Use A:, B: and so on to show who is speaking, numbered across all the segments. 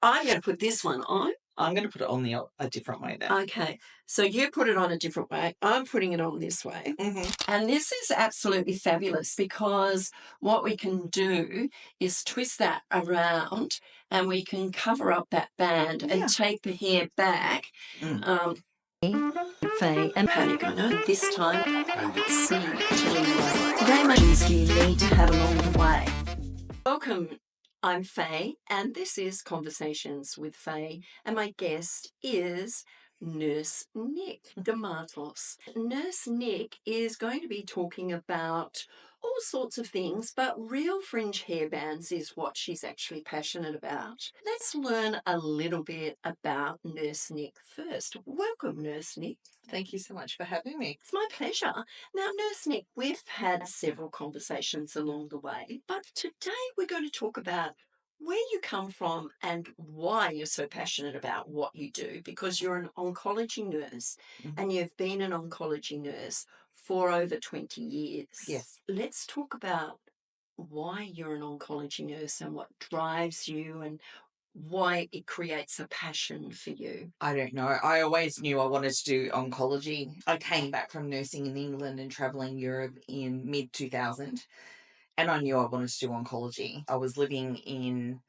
A: I'm going to put this one on.
B: I'm going to put it on a different way then.
A: Okay, so you put it on a different way. I'm putting it on this way. And this is absolutely fabulous because what we can do is twist that around and we can cover up that band and take the hair back. Faye and panic, I know. This time, see to the today, my news you need to have along the way. Welcome. I'm Faye, and this is Conversations with Faye, and my guest is Nurse Nick DeMatos. Nurse Nick is going to be talking about all sorts of things, but real fringe hairbands is what she's actually passionate about. Let's learn a little bit about Nurse Nick first. Welcome, Nurse Nick.
B: Thank you so much for having me.
A: It's my pleasure. Now, Nurse Nick, we've had several conversations along the way, but today we're going to talk about where you come from and why you're so passionate about what you do, because you're an oncology nurse and you've been an oncology nurse for over 20 years.
B: Yes.
A: Let's talk about why you're an oncology nurse and what drives you and why it creates a passion for you.
B: I don't know. I always knew I wanted to do oncology. I came back from nursing in England and travelling Europe in mid-2000, and I knew I wanted to do oncology. I was living in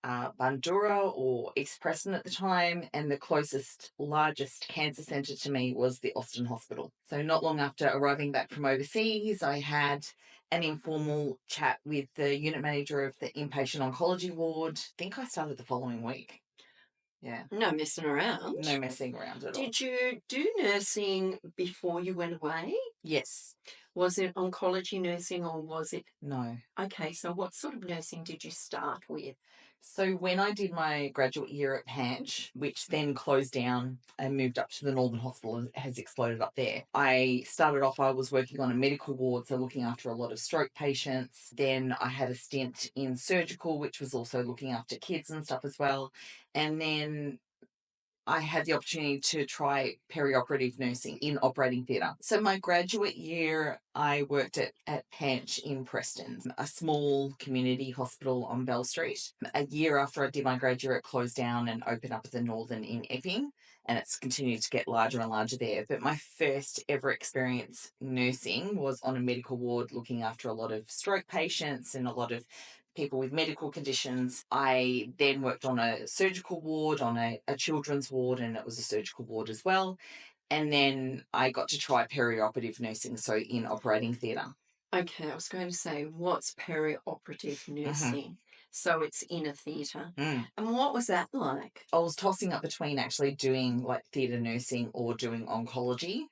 B: Bandura or East Preston at the time, and the closest, largest cancer centre to me was the Austin Hospital. So not long after arriving back from overseas, I had an informal chat with the unit manager of the inpatient oncology ward. I think I started the following week. Yeah.
A: No messing around.
B: No messing around at all.
A: Did you do nursing before you went away?
B: Yes.
A: Was it oncology nursing or was it?
B: No.
A: Okay, so what sort of nursing did you start with?
B: So when I did my graduate year at Panch, which then closed down and moved up to the Northern Hospital and has exploded up there, I started off, I was working on a medical ward, so looking after a lot of stroke patients. Then I had a stint in surgical, which was also looking after kids and stuff as well. And then I had the opportunity to try perioperative nursing in operating theatre. So my graduate year, I worked at Panch in Preston, a small community hospital on Bell Street. A year after I did my graduate, it closed down and opened up at the Northern in Epping, and it's continued to get larger and larger there. But my first ever experience nursing was on a medical ward looking after a lot of stroke patients and a lot of people with medical conditions. I then worked on a surgical ward, on a children's ward, and it was a surgical ward as well. And then I got to try perioperative nursing, so in operating theatre.
A: Okay, I was going to say, what's perioperative nursing? So it's in a theatre. And what was that like?
B: I was tossing up between actually doing like theatre nursing or doing oncology,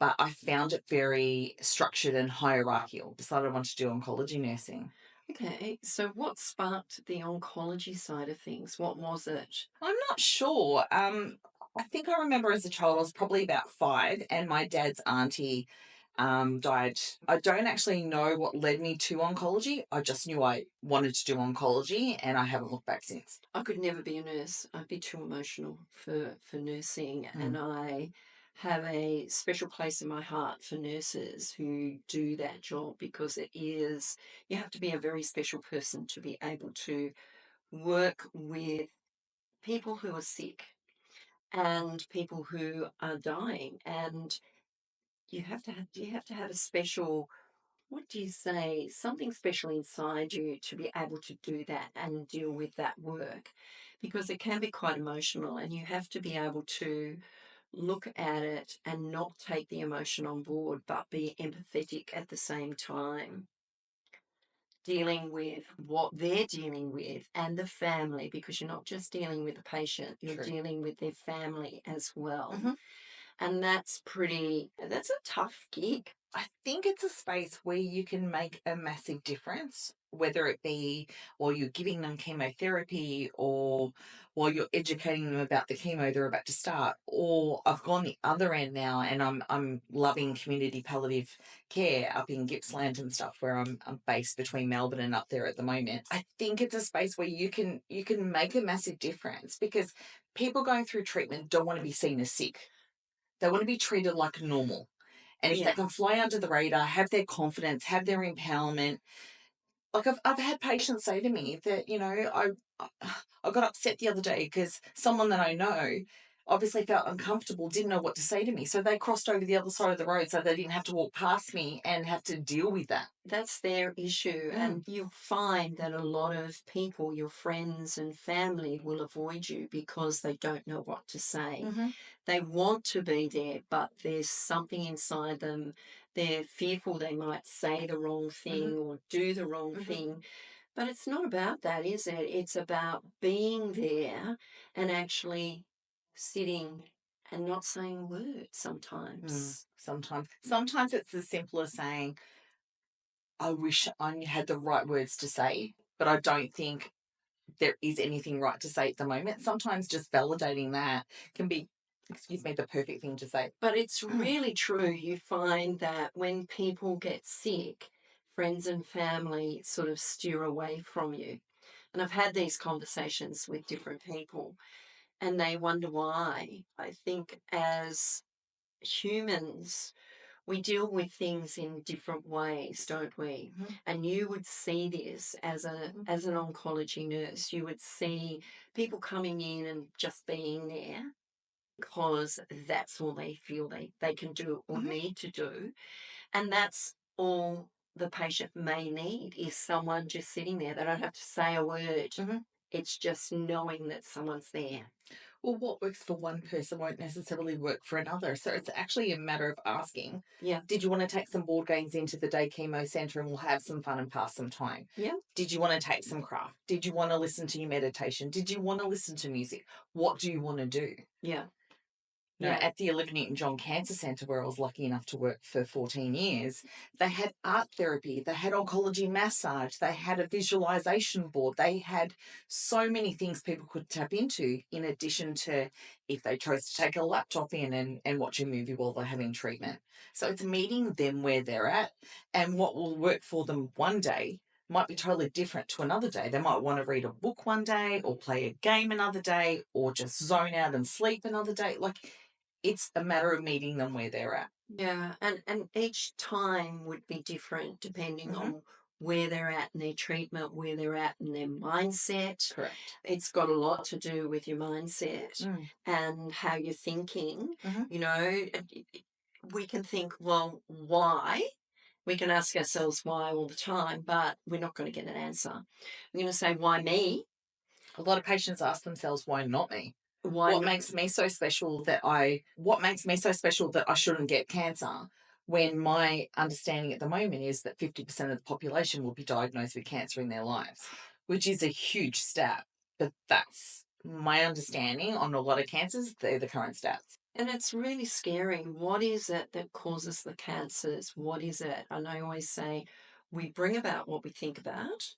B: but I found it very structured and hierarchical. Decided I wanted to do oncology nursing.
A: Okay, so what sparked the oncology side of things? What was it?
B: I'm not sure. I think I remember as a child, I was probably about 5, and my dad's auntie died. I don't actually know what led me to oncology. I just knew I wanted to do oncology, and I haven't looked back since.
A: I could never be a nurse. I'd be too emotional for nursing, and I have a special place in my heart for nurses who do that job, because it is, you have to be a very special person to be able to work with people who are sick and people who are dying, and you have to have a special, what do you say, something special inside you to be able to do that and deal with that work, because it can be quite emotional and you have to be able to look at it and not take the emotion on board but be empathetic at the same time, dealing with what they're dealing with and the family, because you're not just dealing with the patient, you're dealing with their family as well. And that's a tough gig.
B: I think it's a space where you can make a massive difference, whether it be while you're giving them chemotherapy or while you're educating them about the chemo they're about to start. Or I've gone the other end now, and I'm loving community palliative care up in Gippsland and stuff, where I'm based between Melbourne and up there at the moment. I think it's a space where you can make a massive difference, because people going through treatment don't want to be seen as sick. They want to be treated like normal. And if they can fly under the radar, have their confidence, have their empowerment. Like I've had patients say to me that, I got upset the other day because someone that I know obviously felt uncomfortable, didn't know what to say to me. So they crossed over the other side of the road so they didn't have to walk past me and have to deal with that.
A: That's their issue. And you'll find that a lot of people, your friends and family, will avoid you because they don't know what to say. They want to be there, but there's something inside them. They're fearful they might say the wrong thing or do the wrong thing. But it's not about that, is it? It's about being there and actually sitting and not saying a word sometimes.
B: Sometimes it's as simple as saying, I wish I had the right words to say, but I don't think there is anything right to say at the moment. Sometimes just validating that can be, the perfect thing to say.
A: But it's really true. You find that when people get sick, friends and family sort of steer away from you. And I've had these conversations with different people and they wonder why. I think as humans, we deal with things in different ways, don't we? And you would see this as an oncology nurse. You would see people coming in and just being there because that's all they feel they can do or need to do. And that's all the patient may need is someone just sitting there. They don't have to say a word. It's just knowing that someone's there.
B: Well, what works for one person won't necessarily work for another. So it's actually a matter of asking, did you want to take some board games into the day chemo centre and we'll have some fun and pass some time? Did you want to take some craft? Did you want to listen to your meditation? Did you want to listen to music? What do you want to do? At the Olivia Newton-John Cancer Centre, where I was lucky enough to work for 14 years, they had art therapy, they had oncology massage, they had a visualization board, they had so many things people could tap into, in addition to if they chose to take a laptop in and watch a movie while they're having treatment. So it's meeting them where they're at, and what will work for them one day might be totally different to another day. They might want to read a book one day or play a game another day or just zone out and sleep another day. Like, it's a matter of meeting them where they're at.
A: Yeah, and each time would be different depending on where they're at in their treatment, where they're at in their mindset.
B: Correct.
A: It's got a lot to do with your mindset and how you're thinking. You know, we can think, well, why? We can ask ourselves why all the time, but we're not going to get an answer. We're going to say, why me?
B: A lot of patients ask themselves, why not me?
A: Why
B: what makes me so special that I shouldn't get cancer, when my understanding at the moment is that 50% of the population will be diagnosed with cancer in their lives, which is a huge stat. But that's my understanding on a lot of cancers. They're the current stats.
A: And it's really scary. What is it that causes the cancers? What is it? And I always say we bring about what we think about.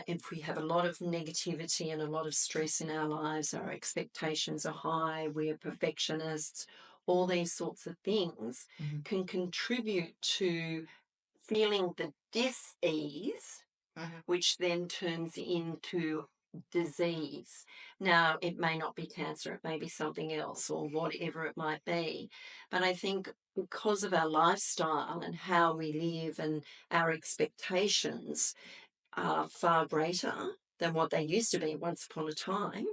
A: If we have a lot of negativity and a lot of stress in our lives, our expectations are high, we're perfectionists, all these sorts of things can contribute to feeling the dis-ease, which then turns into disease. Now, it may not be cancer, it may be something else or whatever it might be. But I think because of our lifestyle and how we live and our expectations are far greater than what they used to be once upon a time,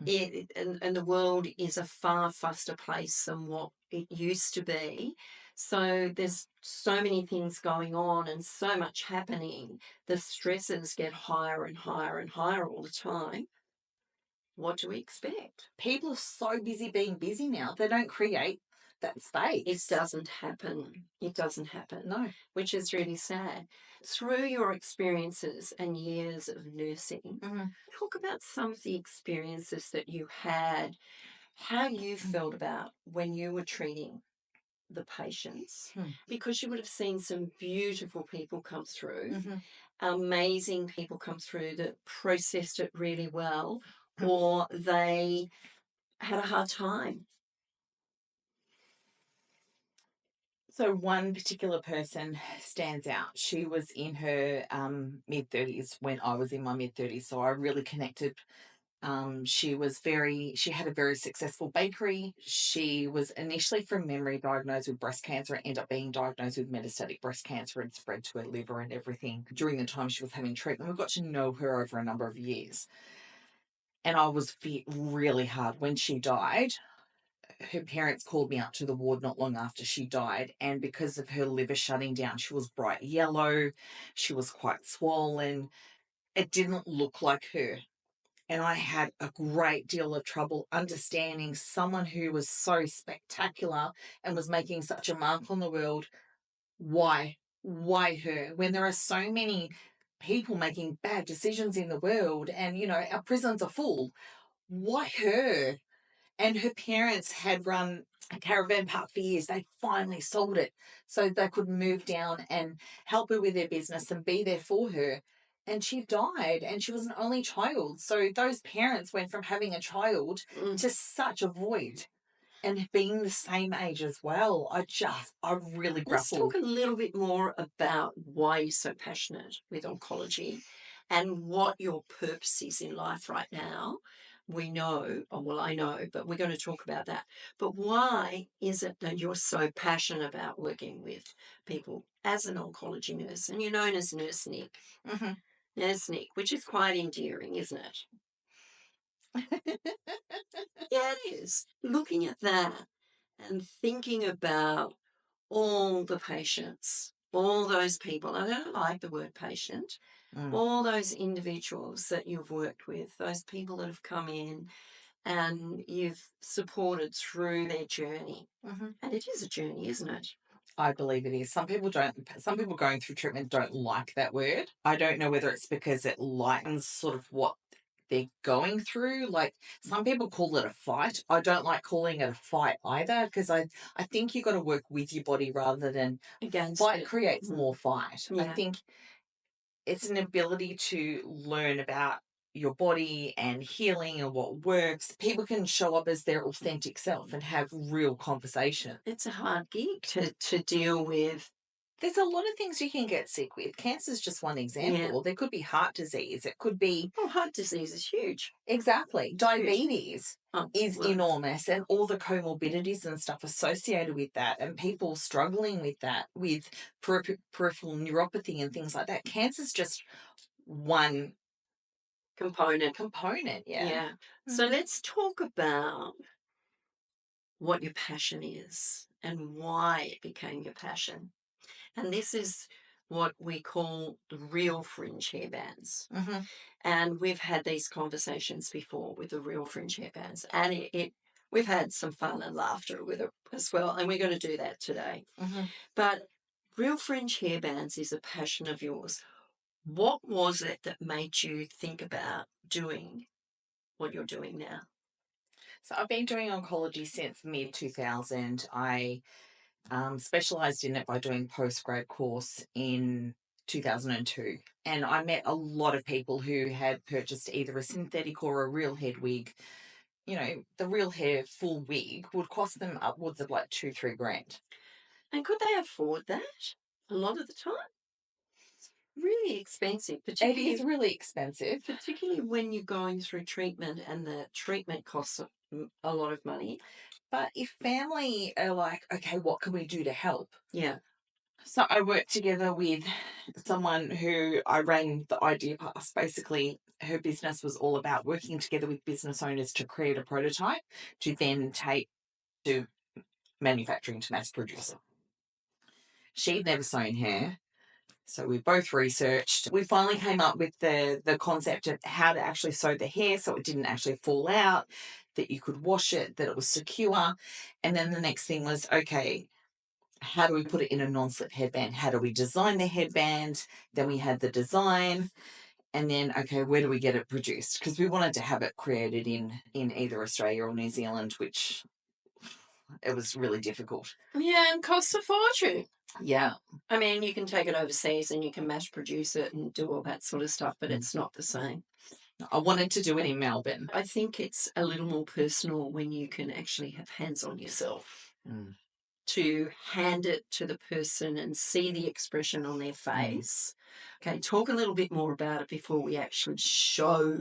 A: and the world is a far faster place than what it used to be. So there's so many things going on and so much happening. The stresses get higher and higher and higher all the time. What do we expect?
B: People are so busy being busy now, they don't create that space.
A: It doesn't happen. It doesn't happen.
B: No.
A: Which is really sad. Through your experiences and years of nursing, talk about some of the experiences that you had, how you felt about when you were treating the patients, because you would have seen some beautiful people come through, amazing people come through that processed it really well, or they had a hard time.
B: So one particular person stands out. She was in her mid-30s when I was in my mid-30s, so I really connected She had a very successful bakery. She was initially, from memory, diagnosed with breast cancer and ended up being diagnosed with metastatic breast cancer and spread to her liver and everything during the time she was having treatment. We got to know her over a number of years. And I was really hard when she died. Her parents called me up to the ward not long after she died, and because of her liver shutting down, she was bright yellow, she was quite swollen. It didn't look like her. And I had a great deal of trouble understanding someone who was so spectacular and was making such a mark on the world. Why? Why her? When there are so many people making bad decisions in the world and, our prisons are full. Why her? And her parents had run a caravan park for years. They finally sold it so they could move down and help her with their business and be there for her. And she died, and she was an only child. So those parents went from having a child to such a void, and being the same age as well. I really
A: Let's
B: grappled.
A: talk a little bit more about why you're so passionate with oncology and what your purpose is in life right now. We know, well, I know, but we're going to talk about that. But why is it that you're so passionate about working with people as an oncology nurse? And you're known as Nurse Nick.
B: Mm-hmm.
A: Nurse Nick, which is quite endearing, isn't it? Yeah, it is. Looking at that and thinking about all the patients, all those people, I don't like the word patient, all those individuals that you've worked with, those people that have come in and you've supported through their journey.
B: Mm-hmm.
A: And it is a journey, isn't it?
B: I believe it is. Some people going through treatment don't like that word. I don't know whether it's because it lightens sort of what they're going through. Like, some people call it a fight. I don't like calling it a fight either, because I think you got to work with your body rather than
A: against
B: fight.
A: It
B: Creates more fight.
A: Yeah.
B: I think it's an ability to learn about your body and healing and what works. People can show up as their authentic self and have real conversation.
A: It's a hard gig to deal with.
B: There's a lot of things you can get sick with. Cancer is just one example. There could be heart disease. It could be...
A: Oh, heart disease is huge.
B: Exactly. Diabetes is
A: well,
B: enormous, and all the comorbidities and stuff associated with that, and people struggling with that, with peripheral neuropathy and things like that. Cancer's just one
A: component.
B: Yeah.
A: So let's talk about what your passion is and why it became your passion. And this is what we call the Real Fringe Hairbands.
B: Mm-hmm.
A: And we've had these conversations before with the Real Fringe Hairbands, and we've had some fun and laughter with it as well, and we're going to do that today.
B: Mm-hmm.
A: But Real Fringe Hairbands is a passion of yours. What was it that made you think about doing what you're doing now?
B: So I've been doing oncology since mid-2000. I specialised in it by doing postgrad course in 2002. And I met a lot of people who had purchased either a synthetic or a real head wig. The real hair full wig would cost them upwards of like $2-3 grand.
A: And could they afford that a lot of the time? It's really expensive.
B: It is really expensive.
A: Particularly when you're going through treatment and the treatment costs a lot of money.
B: But if family are like, okay, what can we do to help?
A: Yeah.
B: So I worked together with someone who I ran the idea past. Basically, her business was all about working together with business owners to create a prototype to then take to manufacturing to mass produce it. She'd never sewn hair, so we both researched. We finally came up with the concept of how to actually sew the hair so it didn't actually fall out, that you could wash it, that it was secure. And then the next thing was, okay, how do we put it in a non-slip headband? How do we design the headband? Then we had the design. And then, okay, where do we get it produced? Because we wanted to have it created in either Australia or New Zealand, which it was really difficult.
A: Yeah, and costs a fortune.
B: Yeah.
A: I mean, you can take it overseas and you can mass produce it and do all that sort of stuff, but it's not the same.
B: I wanted to do it in Melbourne.
A: I think it's a little more personal when you can actually have hands on yourself. To hand it to the person and see the expression on their face. Okay, talk a little bit more about it before we actually show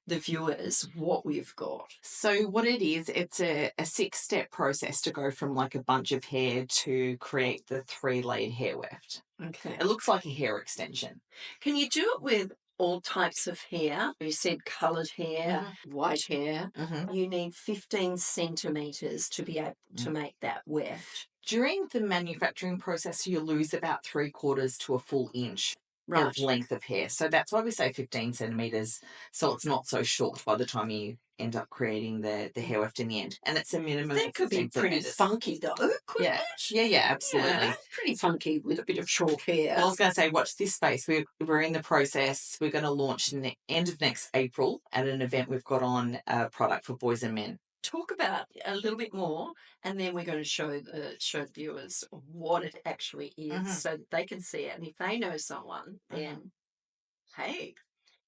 A: the viewers what we've got?
B: So what it is, it's a 6-step process to go from like a bunch of hair to create the 3-layered hair weft.
A: Okay.
B: It looks like a hair extension.
A: Can you do it with all types of hair? You said coloured hair, white hair. You need 15 centimetres to be able to make that weft.
B: During the manufacturing process, you lose about 3/4 to a full inch of length of hair. So that's why we say 15 centimetres, so it's not so short by the time you end up creating the hair weft in the end. And it's a minimum
A: That
B: of
A: could be
B: 15
A: pretty
B: centimetres.
A: funky though, couldn't
B: Yeah.
A: it?
B: Yeah, absolutely.
A: Yeah, pretty funky with a bit of short hair.
B: Well, I was going to say, watch this space. We're in the process. We're going to launch in the end of next April at an event we've got on a product for boys and men.
A: Talk about a little bit more, and then we're going to show the viewers what it actually is, so that they can see it. And if they know someone, then hey,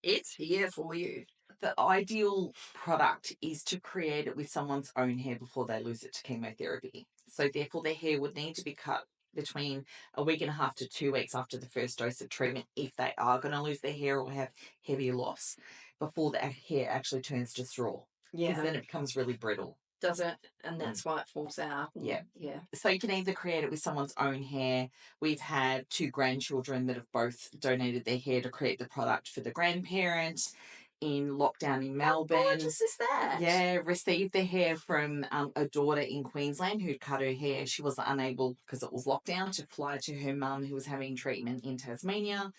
A: it's here for you.
B: The ideal product is to create it with someone's own hair before they lose it to chemotherapy. So therefore, their hair would need to be cut between a week and a half to 2 weeks after the first dose of treatment if they are going to lose their hair or have heavy loss before the hair actually turns to straw.
A: Yeah.
B: Because then it becomes really brittle.
A: Does it? And that's why it falls out.
B: Yeah.
A: Yeah.
B: So you can either create it with someone's own hair. We've had 2 grandchildren that have both donated their hair to create the product for the grandparents. In lockdown in Melbourne.
A: How gorgeous is that?
B: Yeah, received the hair from a daughter in Queensland who'd cut her hair. She was unable, because it was lockdown, to fly to her mum who was having treatment in Tasmania.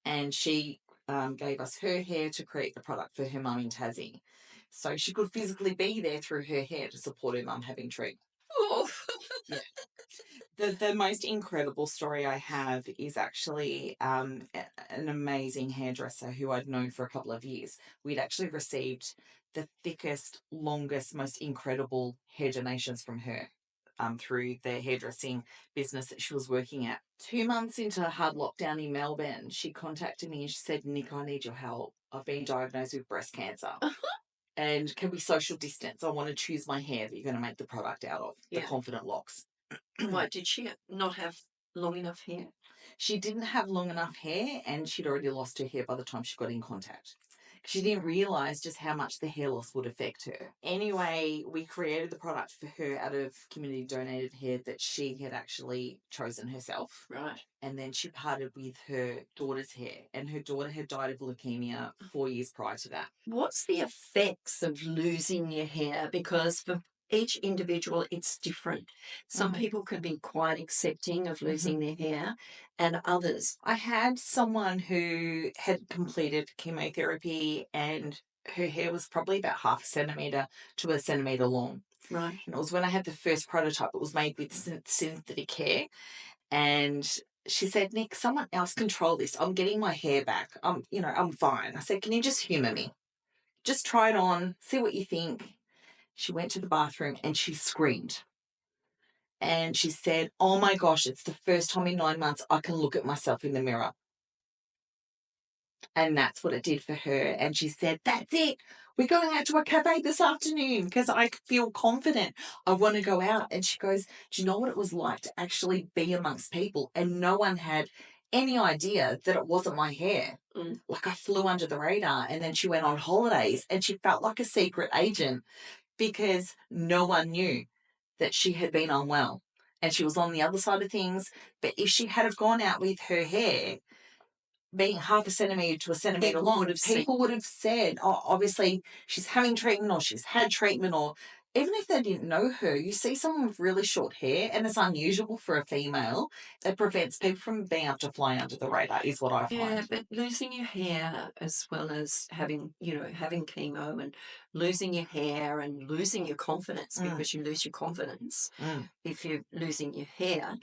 B: And she gave us her hair to create the product for her mum in Tassie. So she could physically be there through her hair to support her mum having treatment.
A: Oh.
B: Yeah. The most incredible story I have is actually an amazing hairdresser who I'd known for a couple of years. We'd actually received the thickest, longest, most incredible hair donations from her through the hairdressing business that she was working at. 2 months into hard lockdown in Melbourne, she contacted me and she said, "Nick, I need your help. I've been diagnosed with breast cancer. And can we social distance? I want to choose my hair that you're going to make the product out of, the Confident Locks."
A: Why, did she not have long enough hair?
B: She didn't have long enough hair and she'd already lost her hair by the time she got in contact. She didn't realise just how much the hair loss would affect her. Anyway, we created the product for her out of community donated hair that she had actually chosen herself.
A: Right.
B: And then she parted with her daughter's hair, and her daughter had died of leukemia 4 years prior to that.
A: What's the effects of losing your hair? Because for each individual, it's different. Some people can be quite accepting of losing their hair, and others.
B: I had someone who had completed chemotherapy and her hair was probably about 0.5 centimetre to a centimetre long.
A: Right.
B: And it was when I had the first prototype. It was made with synthetic hair. And she said, "Nick, someone else control this. I'm getting my hair back. I'm fine." I said, "Can you just humour me? Just try it on, see what you think." She went to the bathroom and she screamed. And she said, "Oh my gosh, it's the first time in 9 months I can look at myself in the mirror." And that's what it did for her. And she said, "That's it. We're going out to a cafe this afternoon because I feel confident. I want to go out." And she goes, "Do you know what it was like to actually be amongst people and no one had any idea that it wasn't my hair?" Like I flew under the radar. And then she went on holidays and she felt like a secret agent because no one knew that she had been unwell and she was on the other side of things. But if she had have gone out with her hair being 0.5 centimetre to a centimetre long, people would have said, "Oh, obviously she's having treatment or she's had treatment," or even if they didn't know her, you see someone with really short hair and it's unusual for a female, it prevents people from being able to fly under the radar is what I find.
A: Yeah, but losing your hair as well as having chemo and losing your hair and losing your confidence, because you lose your confidence if you're losing your hair.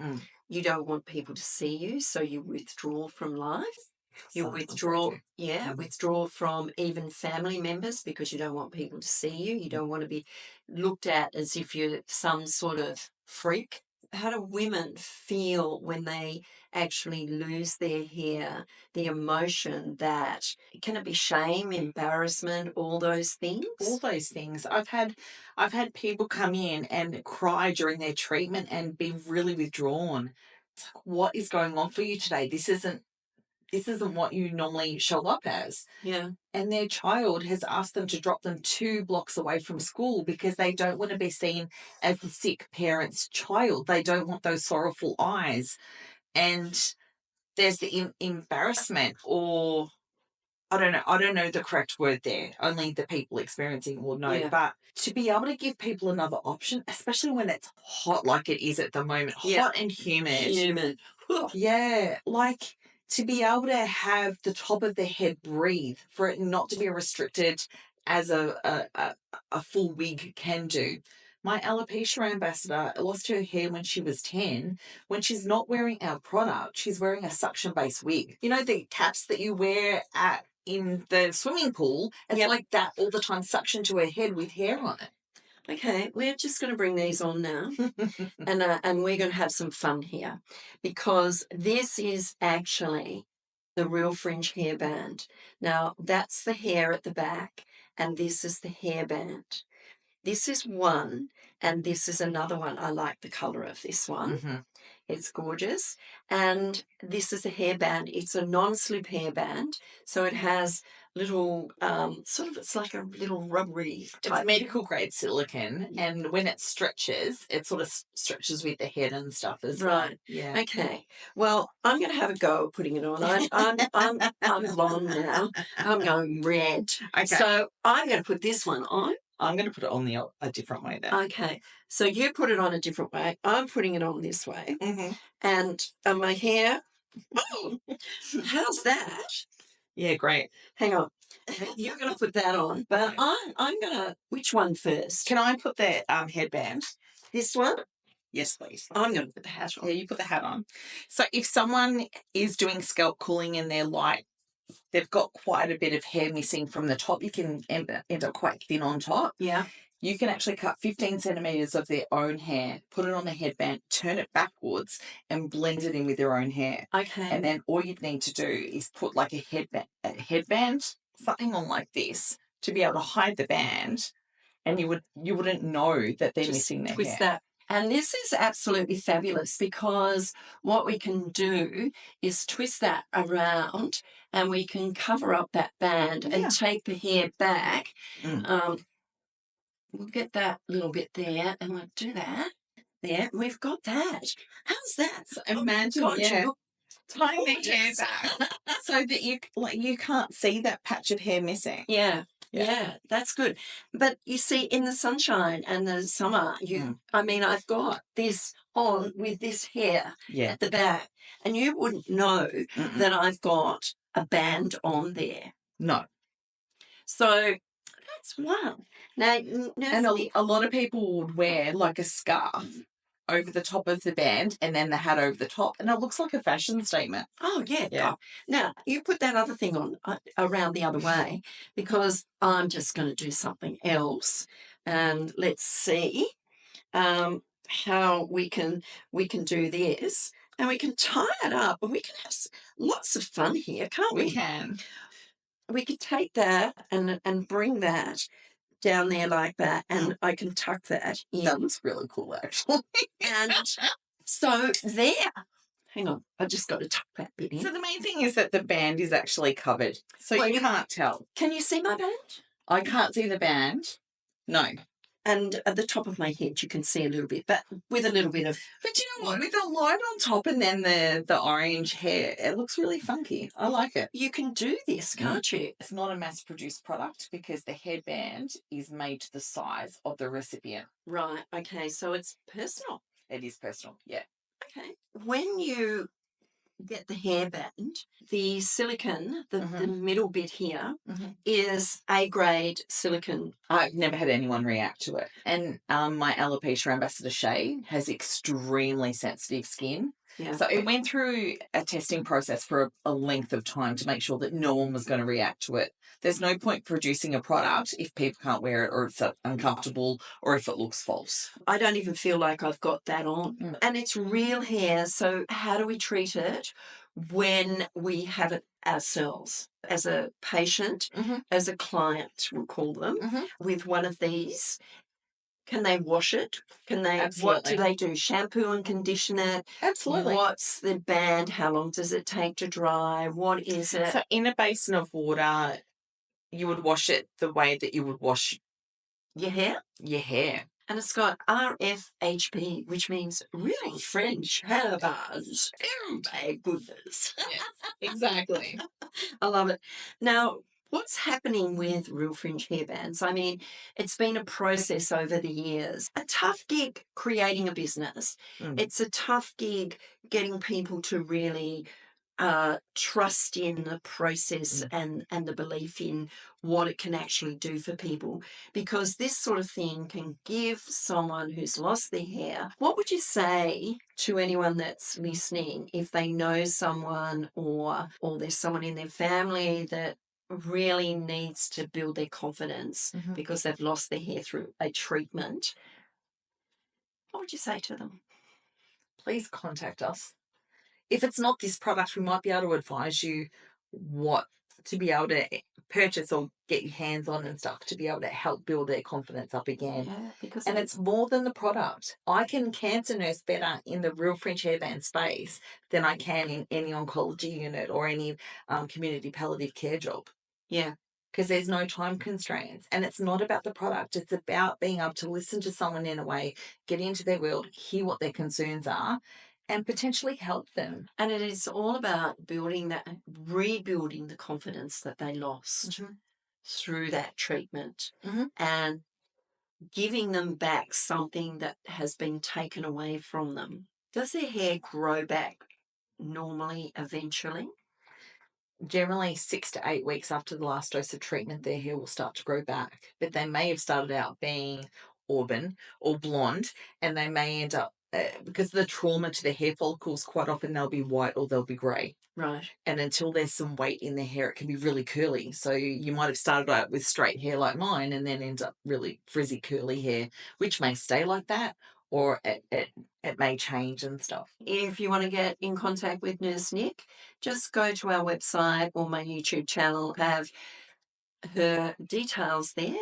A: You don't want people to see you, so you withdraw from life. You withdraw from even family members because you don't want people to see you. You don't want to be looked at as if you're some sort of freak. How do women feel when they actually lose their hair? The emotion that, can it be shame, embarrassment, all those things?
B: All those things. I've had people come in and cry during their treatment and be really withdrawn. It's like, what is going on for you today? This isn't this isn't what you normally show up as.
A: Yeah.
B: And their child has asked them to drop them 2 blocks away from school because they don't want to be seen as the sick parent's child. They don't want those sorrowful eyes. And there's the embarrassment, or I don't know the correct word there. Only the people experiencing will know.
A: Yeah.
B: But to be able to give people another option, especially when it's hot like it is at the moment,
A: Yeah.
B: hot and humid.
A: Humid.
B: Yeah, like to be able to have the top of the head breathe, for it not to be restricted as a full wig can do. My alopecia ambassador lost her hair when she was 10. When she's not wearing our product, she's wearing a suction-based wig. You know, the caps that you wear in the swimming pool? It's
A: Yep.
B: like that all the time, suction to her head with hair on it.
A: Okay, we're just going to bring these on now, and we're going to have some fun here, because this is actually the Real Fringe Hairband. Now, that's the hair at the back, and this is the hairband. This is one, and this is another one. I like the color of this one.
B: Mm-hmm.
A: It's gorgeous. And this is a hairband. It's a non-slip hairband. So it has little, it's like a little rubbery type.
B: It's medical grade silicone, and when it stretches, it sort of stretches with the head and stuff as well.
A: Right.
B: Yeah.
A: Okay. Well, I'm going to have a go at putting it on. I'm blonde now. I'm going red.
B: Okay.
A: So I'm going to put this one on.
B: I'm going to put it on a different way then.
A: Okay. So you put it on a different way. I'm putting it on this way.
B: Mm-hmm.
A: And my hair, how's that?
B: Yeah, great.
A: Hang on. You're going to put that on, but I'm going to, which one first?
B: Can I put the headband?
A: This one?
B: Yes, please.
A: I'm going to put the hat on.
B: Yeah, you put the hat on. So if someone is doing scalp cooling and they're light, they've got quite a bit of hair missing from the top, you can end up quite thin on top.
A: Yeah.
B: You can actually cut 15 centimetres of their own hair, put it on the headband, turn it backwards, and blend it in with their own hair.
A: Okay.
B: And then all you'd need to do is put like a headband, something on like this, to be able to hide the band, and you wouldn't know that they're missing their
A: twist
B: hair.
A: that. And this is absolutely fabulous, because what we can do is twist that around, and we can cover up that band and take the hair back. We'll get that little bit there, and we'll do that. There, we've got that. How's that?
B: So imagine, tying the hair back so that you can't see that patch of hair missing.
A: Yeah, that's good. But you see, in the sunshine and the summer, I've got this on with this hair at the back, and you wouldn't know that I've got a band on there.
B: No.
A: So that's one. Now,
B: and a lot of people would wear like a scarf over the top of the band and then the hat over the top, and it looks like a fashion statement.
A: Oh, yeah. Now, you put that other thing on around the other way, because I'm just going to do something else. And let's see how we can do this. And we can tie it up, and we can have lots of fun here, can't we?
B: We can.
A: We could take that and bring that down there like that, and I can tuck that in.
B: That looks really cool, actually.
A: And so there. Hang on, I just got to tuck that bit in.
B: So the main thing is that the band is actually covered, so you can't tell.
A: Can you see my band?
B: I can't see the band. No.
A: And at the top of my head, you can see a little bit, but with a little bit of...
B: But you know what? With the light on top and then the orange hair, it looks really funky. I like it.
A: You can do this, can't you?
B: It's not a mass-produced product, because the headband is made to the size of the recipient.
A: Right, okay, so it's personal.
B: It is personal, yeah.
A: Okay. When you get the hairband, the silicone, the middle bit here, is A-grade silicone.
B: I've never had anyone react to it. And my alopecia ambassador, Shay, has extremely sensitive skin.
A: Yeah.
B: So it went through a testing process for a length of time to make sure that no one was going to react to it. There's no point producing a product if people can't wear it, or it's uncomfortable, or if it looks false.
A: I don't even feel like I've got that on. And it's real hair, so how do we treat it when we have it ourselves? As a patient, as a client, we'll call them, with one of these, Can they wash it? What do
B: Absolutely.
A: they do? Shampoo and condition it?
B: Absolutely.
A: What's the band? How long does it take to dry? What is it?
B: So in a basin of water, you would wash it the way that you would wash
A: Your hair?
B: your hair.
A: And it's got RFHB, which means Real Fringe Hairbands. Oh my goodness.
B: Yes, exactly.
A: I love it. Now, what's happening with Real Fringe Hairbands? I mean, it's been a process over the years. A tough gig creating a business.
B: Mm.
A: It's a tough gig getting people to really trust in the process and the belief in what it can actually do for people, because this sort of thing can give someone who's lost their hair. What would you say to anyone that's listening if they know someone or there's someone in their family that really needs to build their confidence because they've lost their hair through a treatment? What would you say to them?
B: Please contact us. If it's not this product, we might be able to advise you what to be able to purchase or get your hands on and stuff to be able to help build their confidence up again.
A: Yeah, because
B: it's more than the product. I can cancer nurse better in the Real Fringe Hairband space than I can in any oncology unit or any community palliative care job.
A: Yeah.
B: Because there's no time constraints. And it's not about the product. It's about being able to listen to someone in a way, get into their world, hear what their concerns are, and potentially help them.
A: And it is all about rebuilding the confidence that they lost through that treatment and giving them back something that has been taken away from them. Does their hair grow back normally eventually?
B: Generally 6 to 8 weeks after the last dose of treatment, their hair will start to grow back. But they may have started out being auburn or blonde, and they may end up, because of the trauma to the hair follicles, quite often they'll be white or they'll be grey.
A: Right.
B: And until there's some weight in their hair, it can be really curly. So you might have started out with straight hair like mine and then end up really frizzy, curly hair, which may stay like that, or it may change and stuff.
A: If you want to get in contact with Nurse Nick, just go to our website or my YouTube channel, have her details there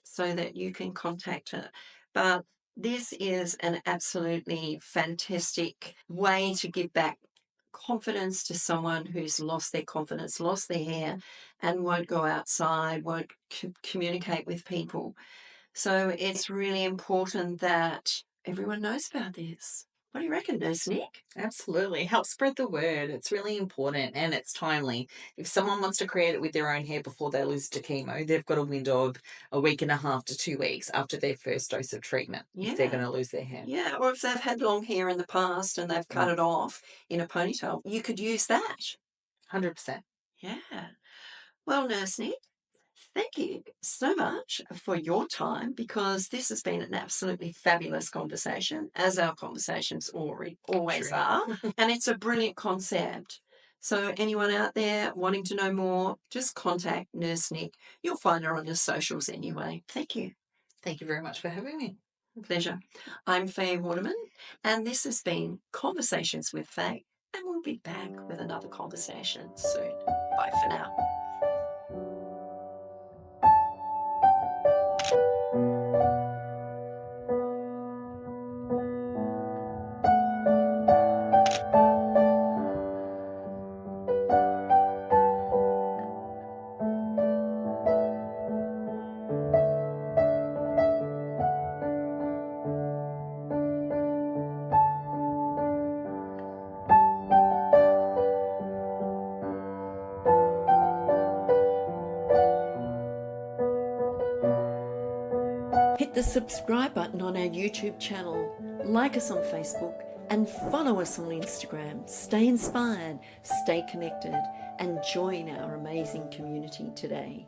A: so that you can contact her. But this is an absolutely fantastic way to give back confidence to someone who's lost their confidence, lost their hair, and won't go outside, won't communicate with people. So it's really important that everyone knows about this. What do you reckon, Nurse Nick?
B: Absolutely. Help spread the word. It's really important and it's timely. If someone wants to create it with their own hair before they lose to chemo, they've got a window of a week and a half to 2 weeks after their first dose of treatment if they're going to lose their hair.
A: Yeah, or if they've had long hair in the past and they've cut it off in a ponytail, you could use that.
B: 100%.
A: Yeah. Well, Nurse Nick, thank you so much for your time, because this has been an absolutely fabulous conversation, as our conversations always are. And it's a brilliant concept. So anyone out there wanting to know more, just contact Nurse Nick. You'll find her on your socials anyway. Thank you.
B: Thank you very much for having me.
A: Pleasure. I'm Faye Waterman, and this has been Conversations with Faye, and we'll be back with another conversation soon. Bye for now. Hit the subscribe button on our YouTube channel, like us on Facebook, and follow us on Instagram. Stay inspired, stay connected, and join our amazing community today.